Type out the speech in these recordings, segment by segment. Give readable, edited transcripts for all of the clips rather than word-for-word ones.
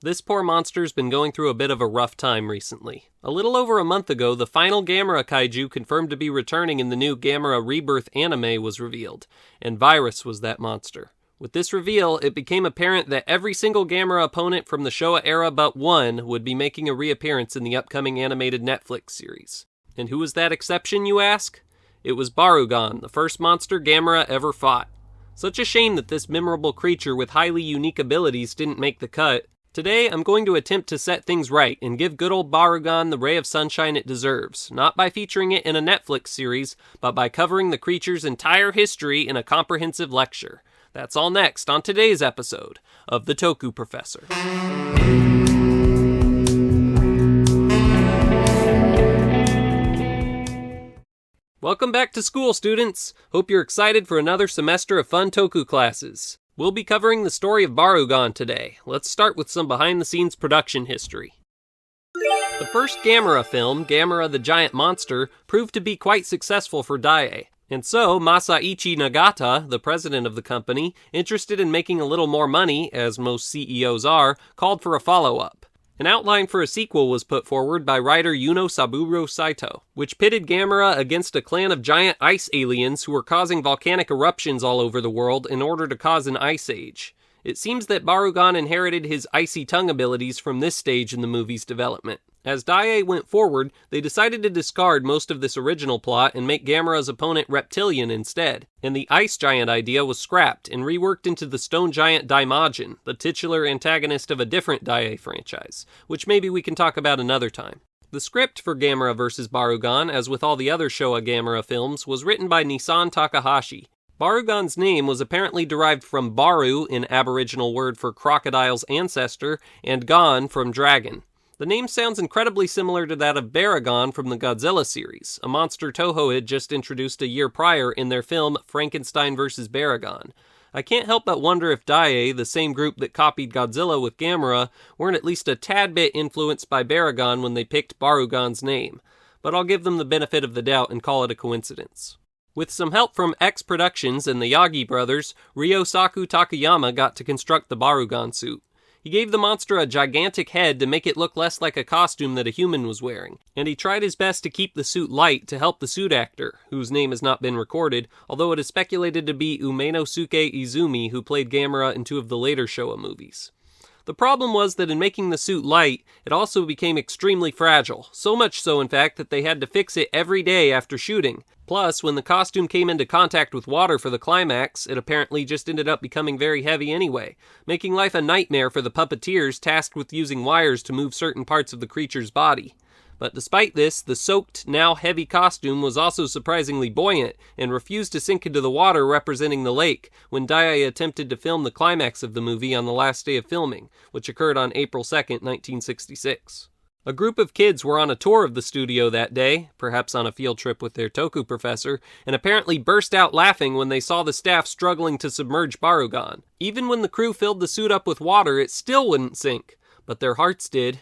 This poor monster's been going through a bit of a rough time recently. A little over a month ago, the final Gamera Kaiju confirmed to be returning in the new Gamera Rebirth anime was revealed, and Viras was that monster. With this reveal, it became apparent that every single Gamera opponent from the Showa era but one would be making a reappearance in the upcoming animated Netflix series. And who was that exception, you ask? It was Barugon, the first monster Gamera ever fought. Such a shame that this memorable creature with highly unique abilities didn't make the cut. Today, I'm going to attempt to set things right and give good old Barugon the ray of sunshine it deserves, not by featuring it in a Netflix series, but by covering the creature's entire history in a comprehensive lecture. That's all next on today's episode of the Toku Professor. Welcome back to school, students! Hope you're excited for another semester of fun Toku classes. We'll be covering the story of Barugon today. Let's start with some behind-the-scenes production history. The first Gamera film, Gamera the Giant Monster, proved to be quite successful for Daiei. And so, Masaichi Nagata, the president of the company, interested in making a little more money, as most CEOs are, called for a follow-up. An outline for a sequel was put forward by writer Yuno Saburo Saito, which pitted Gamera against a clan of giant ice aliens who were causing volcanic eruptions all over the world in order to cause an ice age. It seems that Barugon inherited his icy tongue abilities from this stage in the movie's development. As Daiei went forward, they decided to discard most of this original plot and make Gamera's opponent reptilian instead, and the ice giant idea was scrapped and reworked into the stone giant Daimajin, the titular antagonist of a different Daiei franchise, which maybe we can talk about another time. The script for Gamera vs. Barugon, as with all the other Showa Gamera films, was written by Nissan Takahashi. Barugon's name was apparently derived from Baru, an aboriginal word for crocodile's ancestor, and Gon from dragon. The name sounds incredibly similar to that of Baragon from the Godzilla series, a monster Toho had just introduced a year prior in their film Frankenstein vs. Baragon. I can't help but wonder if Daiei, the same group that copied Godzilla with Gamera, weren't at least a tad bit influenced by Baragon when they picked Barugon's name, but I'll give them the benefit of the doubt and call it a coincidence. With some help from X Productions and the Yagi brothers, Ryosaku Takayama got to construct the Barugon suit. He gave the monster a gigantic head to make it look less like a costume that a human was wearing, and he tried his best to keep the suit light to help the suit actor, whose name has not been recorded, although it is speculated to be Umenosuke Izumi, who played Gamera in two of the later Showa movies. The problem was that in making the suit light, it also became extremely fragile, so much so in fact that they had to fix it every day after shooting. Plus, when the costume came into contact with water for the climax, it apparently just ended up becoming very heavy anyway, making life a nightmare for the puppeteers tasked with using wires to move certain parts of the creature's body. But despite this, the soaked, now heavy costume was also surprisingly buoyant and refused to sink into the water representing the lake when Daiei attempted to film the climax of the movie on the last day of filming, which occurred on April 2nd, 1966. A group of kids were on a tour of the studio that day, perhaps on a field trip with their Toku Professor, and apparently burst out laughing when they saw the staff struggling to submerge Barugon. Even when the crew filled the suit up with water, it still wouldn't sink, but their hearts did.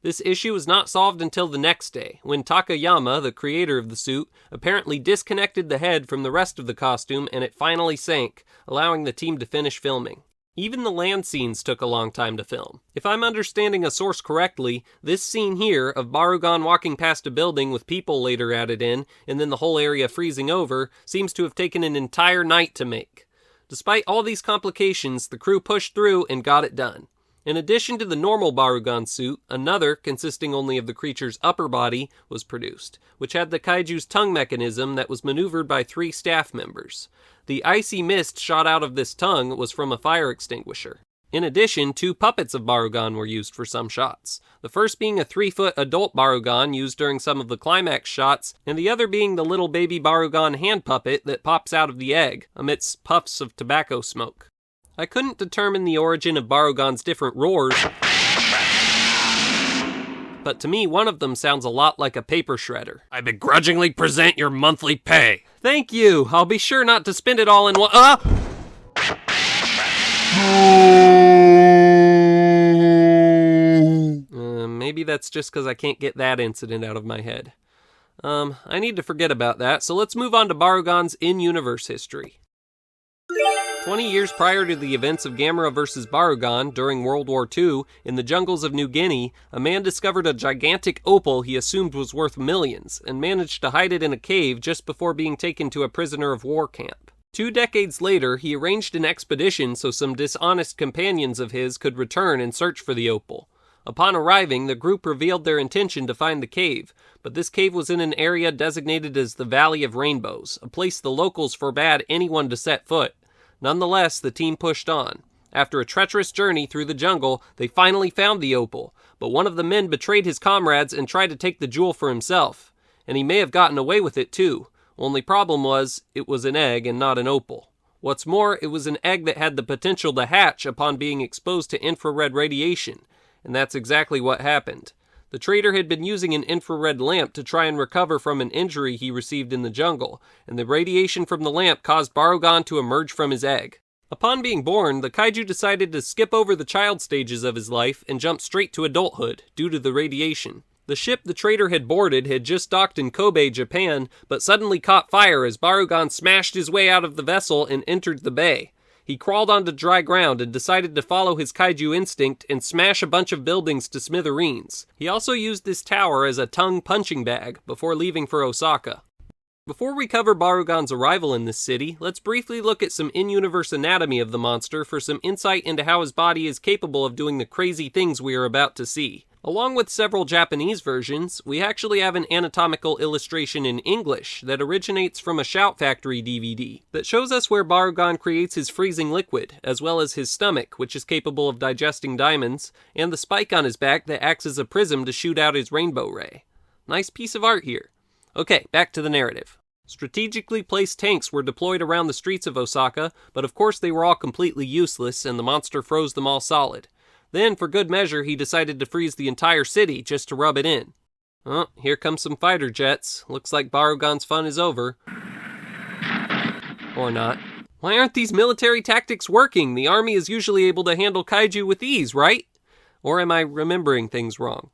This issue was not solved until the next day, when Takayama, the creator of the suit, apparently disconnected the head from the rest of the costume and it finally sank, allowing the team to finish filming. Even the land scenes took a long time to film. If I'm understanding a source correctly, this scene here of Barugon walking past a building with people later added in, and then the whole area freezing over, seems to have taken an entire night to make. Despite all these complications, the crew pushed through and got it done. In addition to the normal Barugon suit, another, consisting only of the creature's upper body, was produced, which had the Kaiju's tongue mechanism that was maneuvered by 3 staff members. The icy mist shot out of this tongue was from a fire extinguisher. In addition, 2 puppets of Barugon were used for some shots, the first being a 3-foot adult Barugon used during some of the climax shots, and the other being the little baby Barugon hand puppet that pops out of the egg, amidst puffs of tobacco smoke. I couldn't determine the origin of Barugon's different roars, but to me one of them sounds a lot like a paper shredder. I begrudgingly present your monthly pay. Thank you! I'll be sure not to spend it all in one— maybe that's just because I can't get that incident out of my head. I need to forget about that, so let's move on to Barugon's in-universe history. 20 years prior to the events of Gamera vs. Barugon during World War II, in the jungles of New Guinea, a man discovered a gigantic opal he assumed was worth millions, and managed to hide it in a cave just before being taken to a prisoner of war camp. 2 decades later, he arranged an expedition so some dishonest companions of his could return and search for the opal. Upon arriving, the group revealed their intention to find the cave, but this cave was in an area designated as the Valley of Rainbows, a place the locals forbade anyone to set foot. Nonetheless, the team pushed on. After a treacherous journey through the jungle, they finally found the opal, but one of the men betrayed his comrades and tried to take the jewel for himself. And he may have gotten away with it too. Only problem was, it was an egg and not an opal. What's more, it was an egg that had the potential to hatch upon being exposed to infrared radiation. And that's exactly what happened. The traitor had been using an infrared lamp to try and recover from an injury he received in the jungle, and the radiation from the lamp caused Barugon to emerge from his egg. Upon being born, the kaiju decided to skip over the child stages of his life and jump straight to adulthood, due to the radiation. The ship the traitor had boarded had just docked in Kobe, Japan, but suddenly caught fire as Barugon smashed his way out of the vessel and entered the bay. He crawled onto dry ground and decided to follow his kaiju instinct and smash a bunch of buildings to smithereens. He also used this tower as a tongue punching bag before leaving for Osaka. Before we cover Barugon's arrival in this city, let's briefly look at some in-universe anatomy of the monster for some insight into how his body is capable of doing the crazy things we are about to see. Along with several Japanese versions, we actually have an anatomical illustration in English that originates from a Shout Factory DVD that shows us where Barugon creates his freezing liquid, as well as his stomach, which is capable of digesting diamonds, and the spike on his back that acts as a prism to shoot out his rainbow ray. Nice piece of art here. Okay, back to the narrative. Strategically placed tanks were deployed around the streets of Osaka, but of course they were all completely useless and the monster froze them all solid. Then, for good measure, he decided to freeze the entire city just to rub it in. Oh, here come some fighter jets. Looks like Barugon's fun is over. Or not. Why aren't these military tactics working? The army is usually able to handle kaiju with ease, right? Or am I remembering things wrong?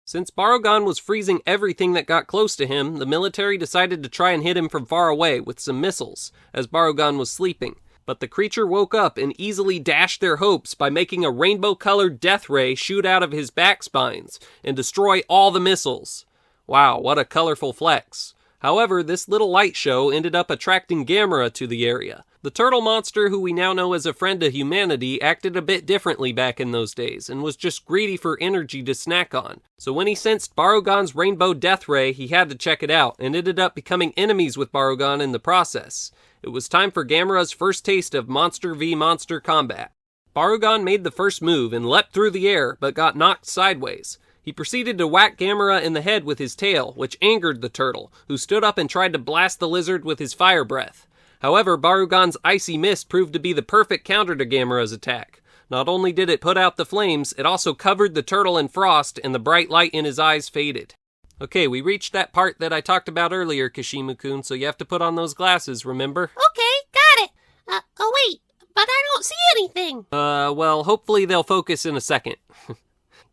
Since Barugon was freezing everything that got close to him, the military decided to try and hit him from far away with some missiles, as Barugon was sleeping. But the creature woke up and easily dashed their hopes by making a rainbow-colored death ray shoot out of his back spines and destroy all the missiles. Wow, what a colorful flex. However, this little light show ended up attracting Gamera to the area. The turtle monster, who we now know as a friend to humanity, acted a bit differently back in those days and was just greedy for energy to snack on. So when he sensed Barugon's rainbow death ray, he had to check it out and ended up becoming enemies with Barugon in the process. It was time for Gamera's first taste of monster v monster combat. Barugon made the first move and leapt through the air, but got knocked sideways. He proceeded to whack Gamera in the head with his tail, which angered the turtle, who stood up and tried to blast the lizard with his fire breath. However, Barugon's icy mist proved to be the perfect counter to Gamera's attack. Not only did it put out the flames, it also covered the turtle in frost, and the bright light in his eyes faded. Okay, we reached that part that I talked about earlier, Kashimu-kun, so you have to put on those glasses, remember? Okay, got it. Oh wait, but I don't see anything. Well, hopefully they'll focus in a second.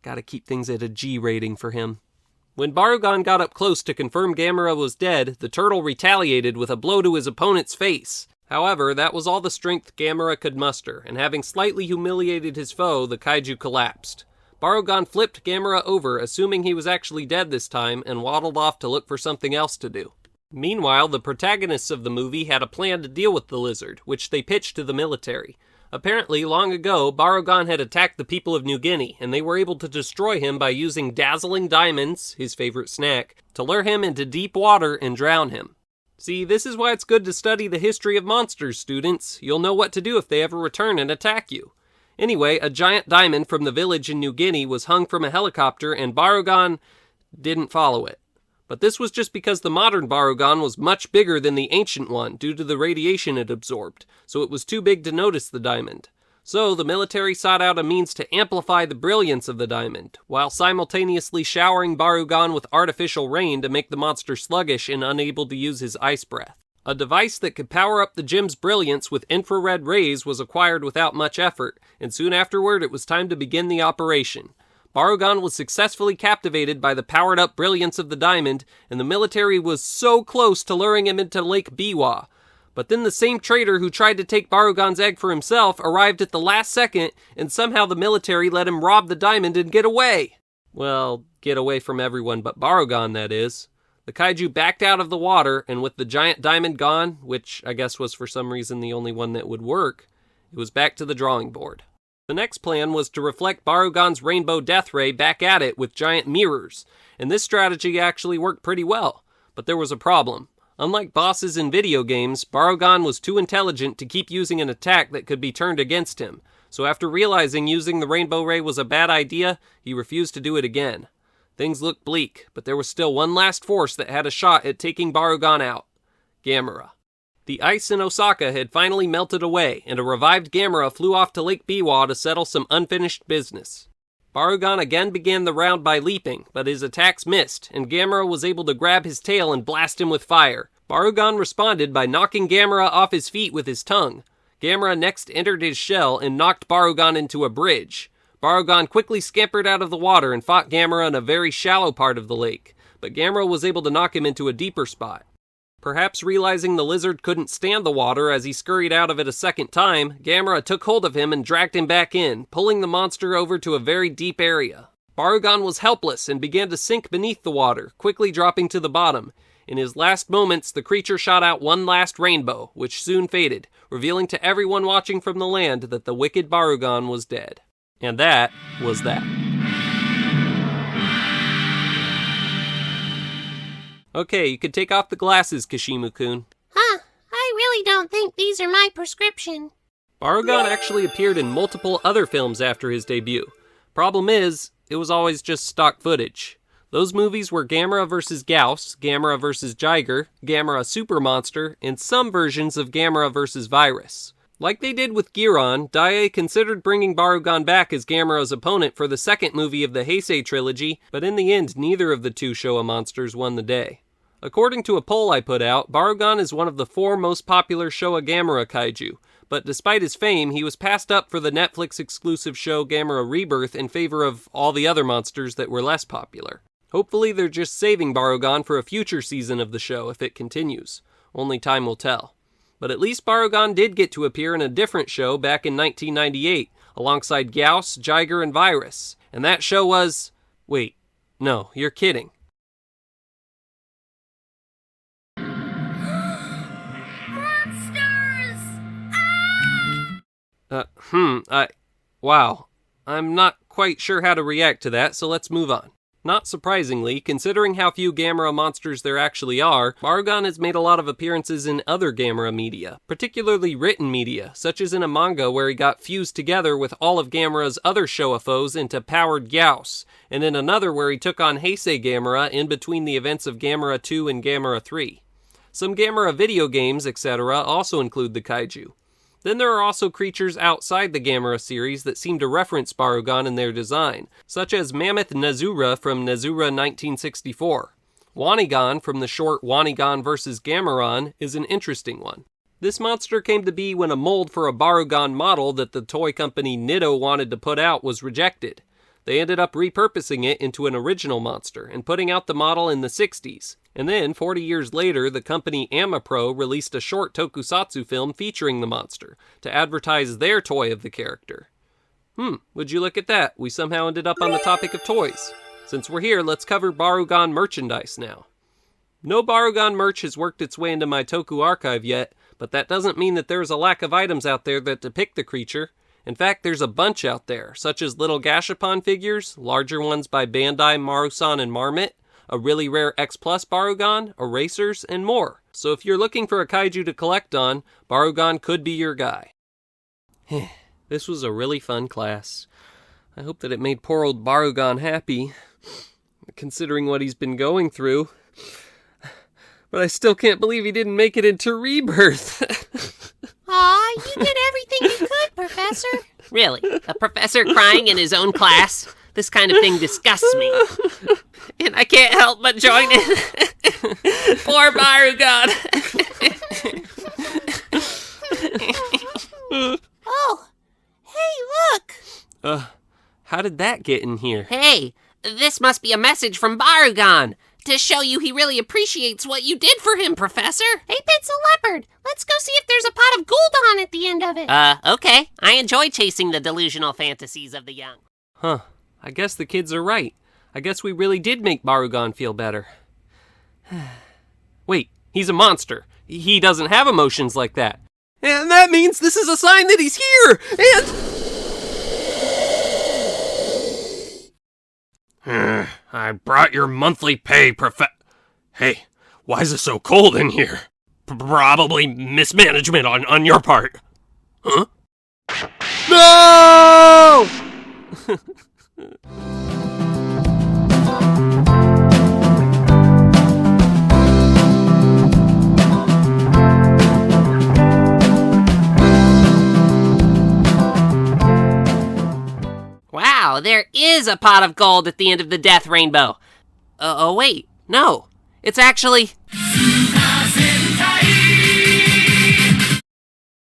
Gotta keep things at a G rating for him. When Barugon got up close to confirm Gamera was dead, the turtle retaliated with a blow to his opponent's face. However, that was all the strength Gamera could muster, and having slightly humiliated his foe, the kaiju collapsed. Barugon flipped Gamera over, assuming he was actually dead this time, and waddled off to look for something else to do. Meanwhile, the protagonists of the movie had a plan to deal with the lizard, which they pitched to the military. Apparently, long ago, Barugon had attacked the people of New Guinea, and they were able to destroy him by using dazzling diamonds, his favorite snack, to lure him into deep water and drown him. See, this is why it's good to study the history of monsters, students. You'll know what to do if they ever return and attack you. Anyway, a giant diamond from the village in New Guinea was hung from a helicopter, and Barugon didn't follow it. But this was just because the modern Barugon was much bigger than the ancient one due to the radiation it absorbed, so it was too big to notice the diamond. So the military sought out a means to amplify the brilliance of the diamond, while simultaneously showering Barugon with artificial rain to make the monster sluggish and unable to use his ice breath. A device that could power up the gem's brilliance with infrared rays was acquired without much effort, and soon afterward it was time to begin the operation. Barugon was successfully captivated by the powered-up brilliance of the diamond, and the military was so close to luring him into Lake Biwa. But then the same traitor who tried to take Barugon's egg for himself arrived at the last second, and somehow the military let him rob the diamond and get away. Well, get away from everyone but Barugon, that is. The kaiju backed out of the water, and with the giant diamond gone, which I guess was for some reason the only one that would work, it was back to the drawing board. The next plan was to reflect Barugon's rainbow death ray back at it with giant mirrors, and this strategy actually worked pretty well. But there was a problem. Unlike bosses in video games, Barugon was too intelligent to keep using an attack that could be turned against him, so after realizing using the rainbow ray was a bad idea, he refused to do it again. Things looked bleak, but there was still one last force that had a shot at taking Barugon out. Gamera. The ice in Osaka had finally melted away, and a revived Gamera flew off to Lake Biwa to settle some unfinished business. Barugon again began the round by leaping, but his attacks missed, and Gamera was able to grab his tail and blast him with fire. Barugon responded by knocking Gamera off his feet with his tongue. Gamera next entered his shell and knocked Barugon into a bridge. Barugon quickly scampered out of the water and fought Gamera in a very shallow part of the lake, but Gamera was able to knock him into a deeper spot. Perhaps realizing the lizard couldn't stand the water as he scurried out of it a second time, Gamera took hold of him and dragged him back in, pulling the monster over to a very deep area. Barugon was helpless and began to sink beneath the water, quickly dropping to the bottom. In his last moments, the creature shot out one last rainbow, which soon faded, revealing to everyone watching from the land that the wicked Barugon was dead. And that was that. Okay, you can take off the glasses, Kashimu-kun. Huh, I really don't think these are my prescription. Barugon actually appeared in multiple other films after his debut. Problem is, it was always just stock footage. Those movies were Gamera vs. Gyaos, Gamera vs. Jiger, Gamera Super Monster, and some versions of Gamera vs. Viras. Like they did with Guiron, Daiei considered bringing Barugon back as Gamera's opponent for the second movie of the Heisei trilogy, but in the end, neither of the two Showa monsters won the day. According to a poll I put out, Barugon is one of the 4 most popular Showa Gamera kaiju, but despite his fame, he was passed up for the Netflix exclusive show Gamera Rebirth in favor of all the other monsters that were less popular. Hopefully they're just saving Barugon for a future season of the show if it continues. Only time will tell. But at least Barugon did get to appear in a different show back in 1998, alongside Gyaos, Jiger, and Viras. And that show was... Wait, no, you're kidding. Monsters! Wow. I'm not quite sure how to react to that, so let's move on. Not surprisingly, considering how few Gamera monsters there actually are, Barugon has made a lot of appearances in other Gamera media, particularly written media, such as in a manga where he got fused together with all of Gamera's other Showa foes into powered Gyaos, and in another where he took on Heisei Gamera in between the events of Gamera 2 and Gamera 3. Some Gamera video games, etc. also include the kaiju. Then there are also creatures outside the Gamera series that seem to reference Barugon in their design, such as Mammoth Nezura from Nezura 1964. Wanigan from the short Wanigan vs. Gameron is an interesting one. This monster came to be when a mold for a Barugon model that the toy company Nitto wanted to put out was rejected. They ended up repurposing it into an original monster and putting out the model in the 60s. And then, 40 years later, the company Amapro released a short tokusatsu film featuring the monster to advertise their toy of the character. Would you look at that? We somehow ended up on the topic of toys. Since we're here, let's cover Barugon merchandise now. No Barugon merch has worked its way into my Toku archive yet, but that doesn't mean that there's a lack of items out there that depict the creature. In fact, there's a bunch out there, such as little Gashapon figures, larger ones by Bandai, Marusan, and Marmot, a really rare X Plus Barugon, erasers, and more. So if you're looking for a kaiju to collect on, Barugon could be your guy. This was a really fun class. I hope that it made poor old Barugon happy, considering what he's been going through. But I still can't believe he didn't make it into Rebirth. Aw, you did everything you could, Professor. Really? A professor crying in his own class? This kind of thing disgusts me. And I can't help but join in. Poor Barugon. Oh, hey, look. How did that get in here? Hey, this must be a message from Barugon. To show you he really appreciates what you did for him, Professor. Hey, Pencil Leopard, let's go see if there's a pot of gold on at the end of it. Okay. I enjoy chasing the delusional fantasies of the young. Huh. I guess the kids are right. I guess we really did make Barugon feel better. Wait, he's a monster. He doesn't have emotions like that. And that means this is a sign that he's here! And... I brought your monthly pay, Hey, why is it so cold in here? Probably mismanagement on your part. Huh? No! Wow, there is a pot of gold at the end of the death rainbow. Wait, no. It's actually...